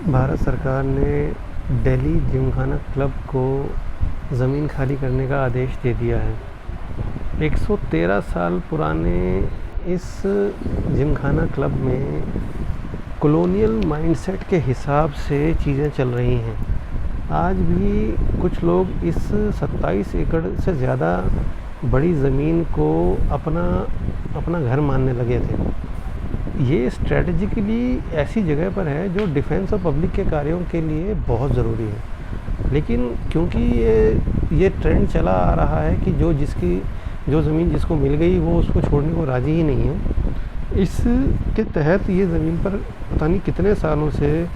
भारत सरकार ने दिल्ली जिमखाना क्लब को ज़मीन खाली करने का आदेश दे दिया है। 113 साल पुराने इस जिमखाना क्लब में कॉलोनियल माइंडसेट के हिसाब से चीज़ें चल रही हैं। आज भी कुछ लोग इस 27 एकड़ से ज़्यादा बड़ी ज़मीन को अपना घर मानने लगे थे। ये स्ट्रेटजिकली ऐसी जगह पर है जो डिफेंस और पब्लिक के कार्यों के लिए बहुत ज़रूरी है, लेकिन क्योंकि ये ट्रेंड चला आ रहा है कि जो ज़मीन जिसको मिल गई वो उसको छोड़ने को राज़ी ही नहीं है। इसके तहत ये ज़मीन पर पता नहीं कितने सालों से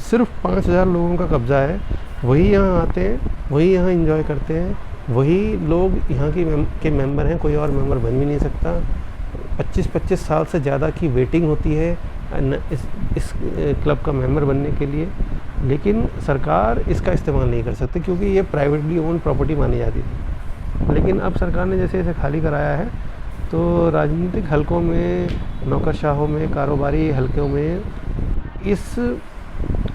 सिर्फ 5000 लोगों का कब्ज़ा है। वही यहाँ आते हैं, वही यहाँ एंजॉय करते हैं, वही लोग यहाँ के मेंबर हैं, कोई और मेंबर बन भी नहीं सकता। 25-25 साल से ज़्यादा की वेटिंग होती है इस क्लब का मेंबर बनने के लिए, लेकिन सरकार इसका इस्तेमाल नहीं कर सकती क्योंकि ये प्राइवेटली ओन प्रॉपर्टी मानी जाती थी। लेकिन अब सरकार ने जैसे इसे खाली कराया है तो राजनीतिक हलकों में, नौकरशाहों में, कारोबारी हलकों में इस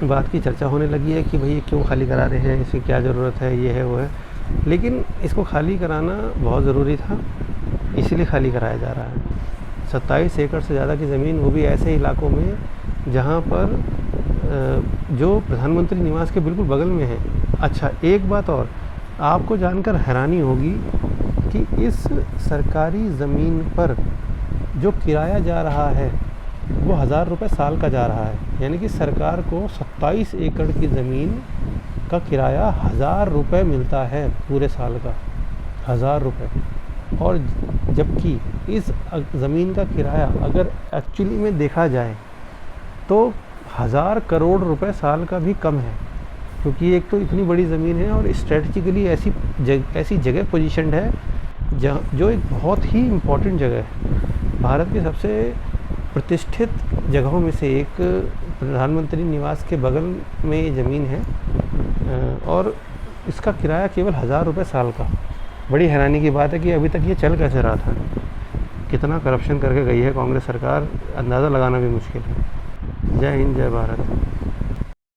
बात की चर्चा होने लगी है कि भाई क्यों खाली करा रहे हैं, इसकी क्या ज़रूरत है, ये है वो है। लेकिन इसको खाली कराना बहुत ज़रूरी था, इसीलिए खाली कराया जा रहा है। 27 एकड़ से ज़्यादा की ज़मीन, वो भी ऐसे इलाकों में जहाँ पर जो प्रधानमंत्री निवास के बिल्कुल बगल में है। अच्छा, एक बात और आपको जानकर हैरानी होगी कि इस सरकारी ज़मीन पर जो किराया जा रहा है वो 1000 रुपये साल का जा रहा है। यानी कि सरकार को 27 एकड़ की ज़मीन का किराया 1000 रुपये मिलता है पूरे साल का, 1000 रुपये। और जबकि इस ज़मीन का किराया अगर एक्चुअली में देखा जाए तो 1000 करोड़ रुपए साल का भी कम है, क्योंकि एक तो इतनी बड़ी ज़मीन है और स्ट्रेटजिकली ऐसी जगह पोजीशन्ड है जो एक बहुत ही इम्पोर्टेंट जगह है। भारत की सबसे प्रतिष्ठित जगहों में से एक प्रधानमंत्री निवास के बगल में ये ज़मीन है और इसका किराया केवल 1000 रुपये साल का। बड़ी हैरानी की बात है कि अभी तक ये चल कैसे रहा था। कितना करप्शन करके गई है कांग्रेस सरकार, अंदाज़ा लगाना भी मुश्किल है। जय हिंद, जय भारत।